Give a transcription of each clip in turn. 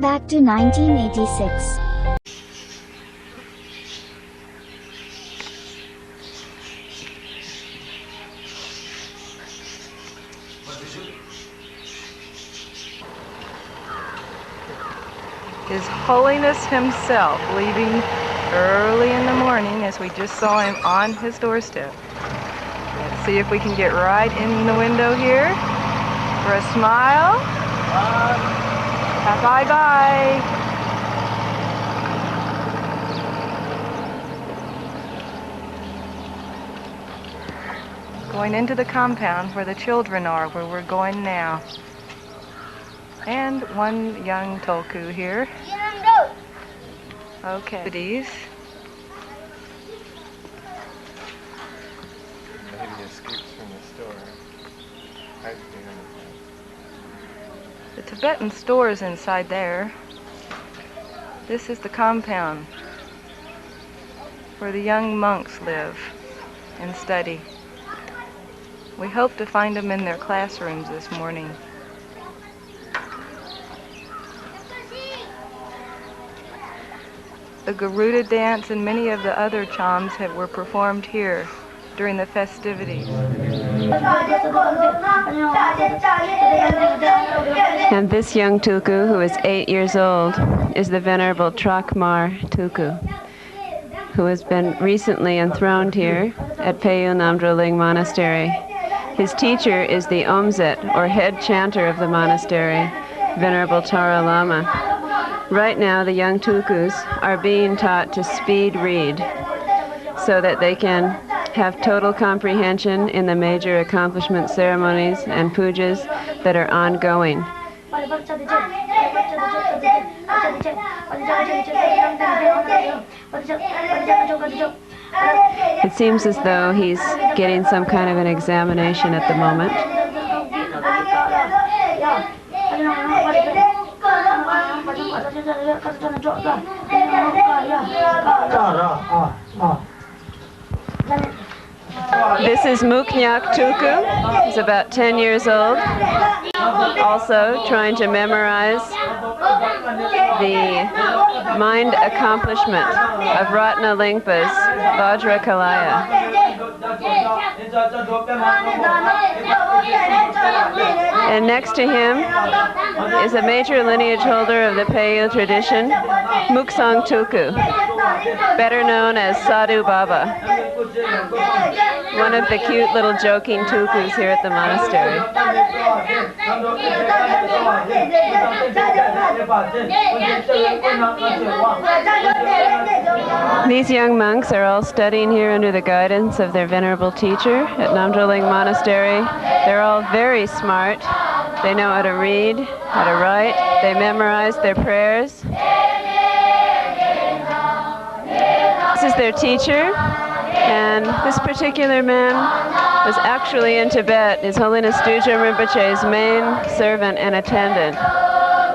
back to 1986. His Holiness himself leaving early in the morning, as we just saw him on his doorstep. Let's see if we can get right in the window here for a smile. Bye-bye. Going into the compound where the children are, where we're going now. And one young tulku here. Okay. These. He escapes from the store. Hides behind The Tibetan store is inside there. This is the compound where the young monks live and study. We hope to find them in their classrooms this morning. The Garuda dance and many of the other chams were performed here during the festivities. And this young tulku, who is 8 years old, is the Venerable Trakmar tulku, who has been recently enthroned here at Peyu Namdroling Monastery. His teacher is the Omzet, or head chanter of the monastery, Venerable Tara Lama. Right now, the young tulkus are being taught to speed read so that they can have total comprehension in the major accomplishment ceremonies and pujas that are ongoing. It seems as though he's getting some kind of an examination at the moment. This is Muknyak Tulku. He's about 10 years old. Also trying to memorize the mind accomplishment of Ratna Lingpa's Vajra Kalaya. And next to him is a major lineage holder of the Peyu tradition, Muksang Tulku, better known as Sadhu Baba, one of the cute little joking tulkus here at the monastery. These young monks are all studying here under the guidance of their venerable teacher at Namdroling Monastery. They're all very smart. They know how to read, how to write. They memorize their prayers. This is their teacher, and this particular man was actually in Tibet, His Holiness Dujam Rinpoche's main servant and attendant.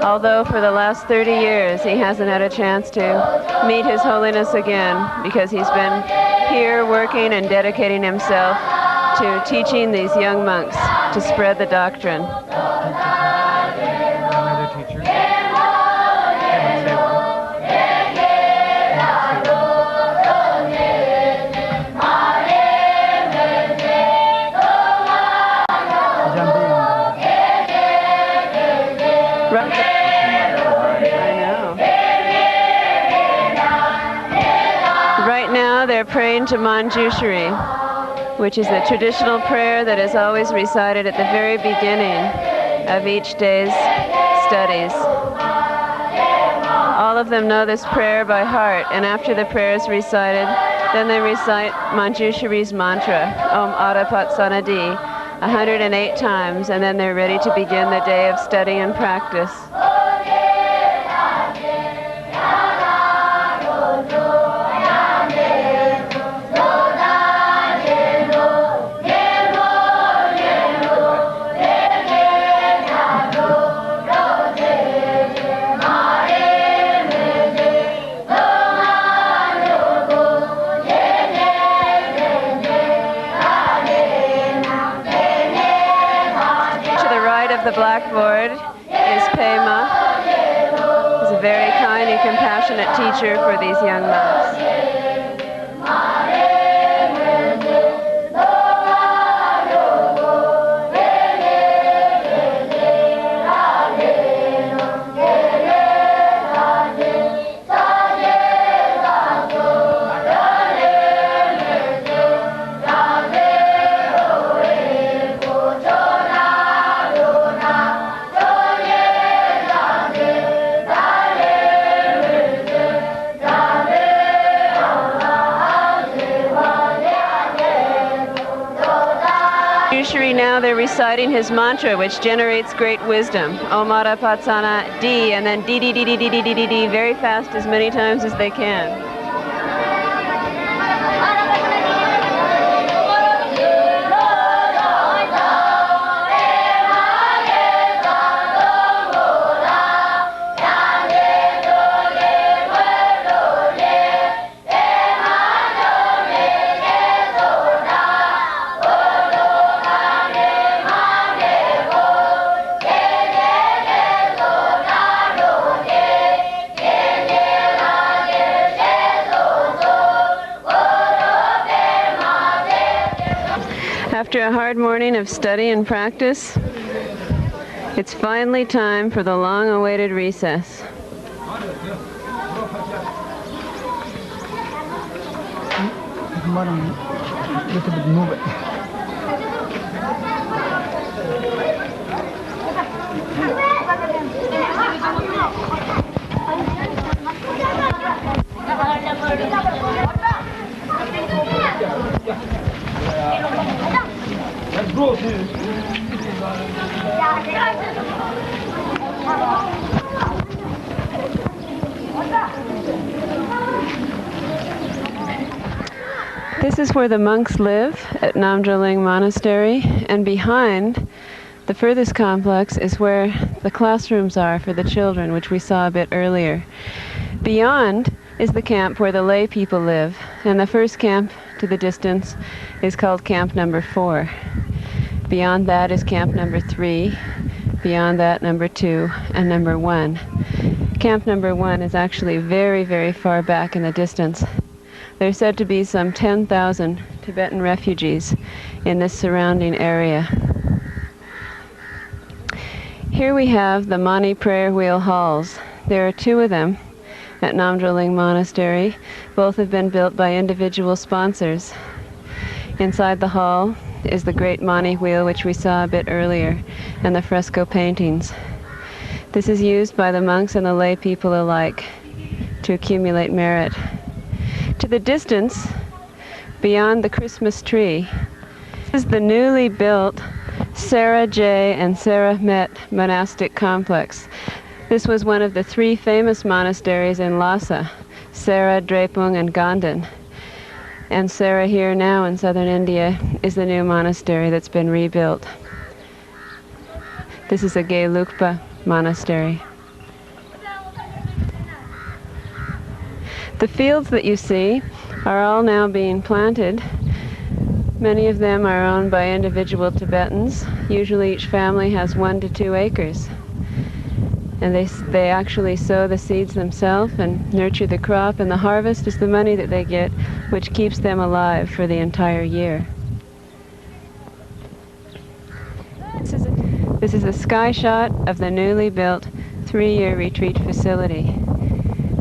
Although for the last 30 years he hasn't had a chance to meet His Holiness again because he's been here working and dedicating himself to teaching these young monks to spread the doctrine. Another teacher. They're praying to Manjushri, which is a traditional prayer that is always recited at the very beginning of each day's studies. All of them know this prayer by heart, and after the prayer is recited, then they recite Manjushri's mantra, Om Adapat Sanadi, 108 times, and then they're ready to begin the day of study and practice. The blackboard is Pema, a very kind and compassionate teacher for these young monks. Now they're reciting his mantra, which generates great wisdom. Om Mara Patsana D, and then D, D, D, D, D, D, D, D, D, very fast, as many times as they can. After a hard morning of study and practice, it's finally time for the long-awaited recess. This is where the monks live at Namdroling Monastery, and behind the furthest complex is where the classrooms are for the children, which we saw a bit earlier. Beyond is the camp where the lay people live, and the first camp to the distance is called camp number 4. Beyond that is camp number 3, beyond that number 2, and number 1. Camp number 1 is actually very, very far back in the distance. There's said to be some 10,000 Tibetan refugees in this surrounding area. Here we have the Mani prayer wheel halls. There are 2 of them at Namdroling Monastery. Both have been built by individual sponsors. Inside the hall is the great Mani wheel, which we saw a bit earlier, and the fresco paintings. This is used by the monks and the lay people alike to accumulate merit. To the distance, beyond the Christmas tree, is the newly built Sarah J. and Sarah Met monastic complex. This was one of the 3 famous monasteries in Lhasa, Sarah, Drepung, and Ganden. And Sarah here now in southern India is the new monastery that's been rebuilt. This is a Gelugpa monastery. The fields that you see are all now being planted. Many of them are owned by individual Tibetans. Usually each family has 1 to 2 acres. And they actually sow the seeds themselves and nurture the crop, and the harvest is the money that they get, which keeps them alive for the entire year. This is a sky shot of the newly built 3-year retreat facility.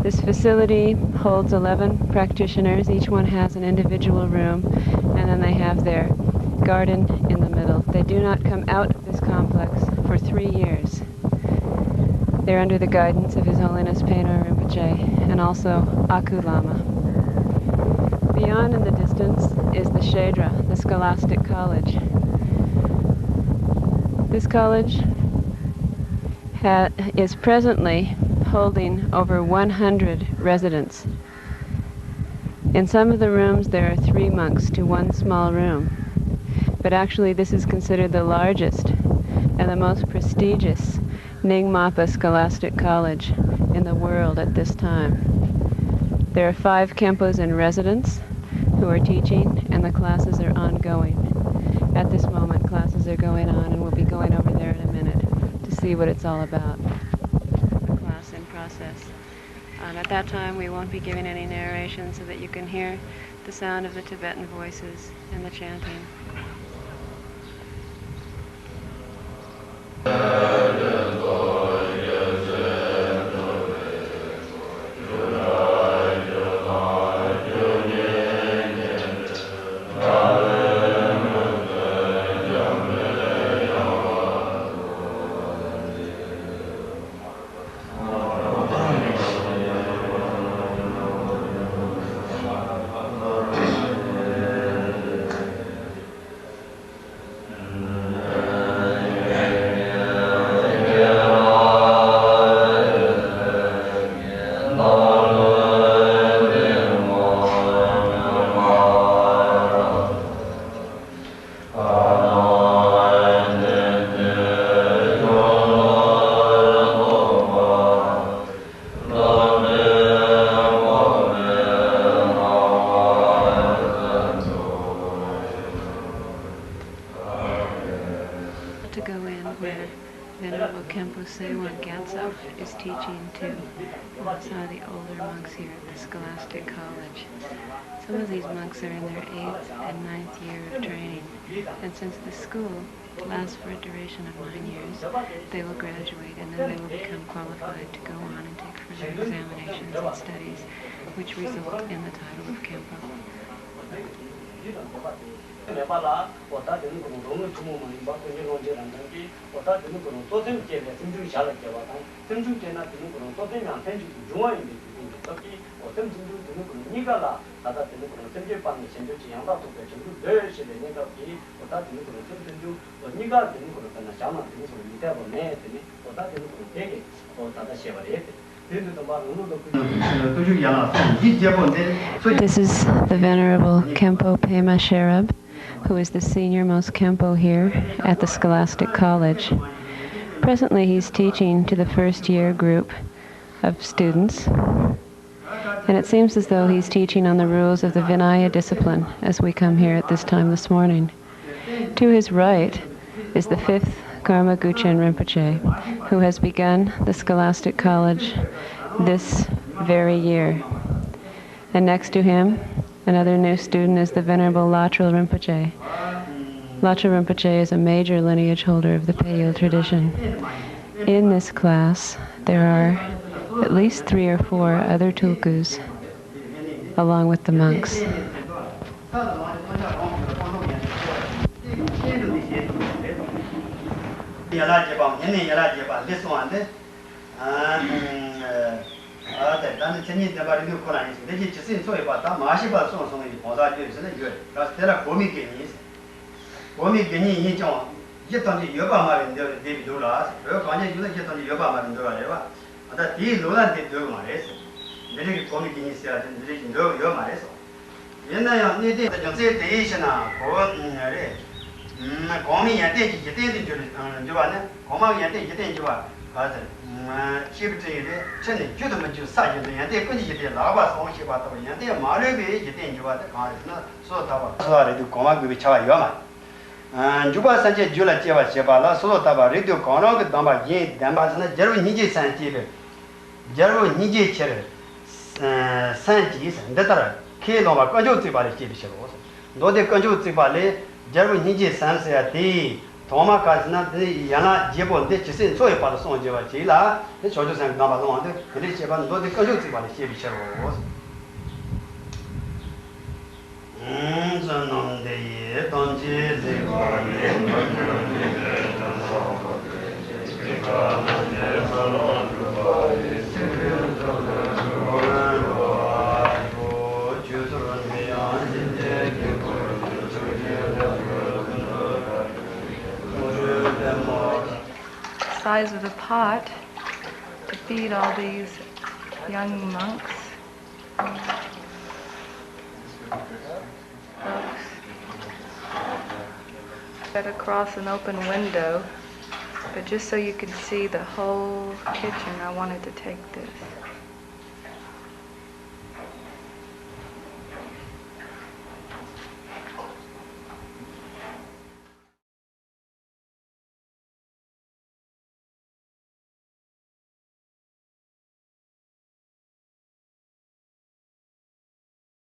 This facility holds 11 practitioners. Each one has an individual room, and then they have their garden in the middle. They do not come out of this complex for 3 years. They're under the guidance of His Holiness Painor Rinpoche and also Aku Lama. Beyond in the distance is the Shedra, the Scholastic College. This college is presently holding over 100 residents. In some of the rooms there are 3 monks to 1 small room, but actually this is considered the largest and the most prestigious Nyingmapa Scholastic College in the world at this time. There are 5 Khenpos in residence who are teaching, and the classes are ongoing. At this moment, classes are going on, and we'll be going over there in a minute to see what it's all about. The class in progress. process. At that time, we won't be giving any narration so that you can hear the sound of the Tibetan voices and the chanting. Is teaching to some of the older monks here at the Scholastic College. Some of these monks are in their 8th and 9th year of training, and since the school lasts for a duration of 9 years, they will graduate and then they will become qualified to go on and take further examinations and studies, which result in the title of Kempo. This is the Venerable Kempo Pema Sherab, who is the senior-most Kempo here at the Scholastic College. Presently he's teaching to the first-year group of students, and it seems as though he's teaching on the rules of the Vinaya discipline as we come here at this time this morning. To his right is the 5th Karma Guchen Rinpoche, who has begun the Scholastic College this very year. And next to him, another new student is the Venerable Latrul Rinpoche. Latrul Rinpoche is a major lineage holder of the Payul tradition. In this class, there are at least 3 or 4 other tulkus, along with the monks. Juba Sanje Jula Jeva Jebala, Solo Taba, Radio Kono, Damba, Ye, Dambasana, Jeru Niji Santibe, Jeru Niji Chere, Santis, Detara, Kiloma, Kanjo Tibali Chibishos. Do the Kanjo Tibali, Jeru Niji Sansiati, Toma Kasna, Yana Jebo, the Chisin, Soy Palason Jeva Chila, the Chojo San Nabalon, the Richeban, do the Kanjo Tibali Chibishos. Size of the pot to feed all these young monks. Got across an open window, but just so you could see the whole kitchen, I wanted to take this.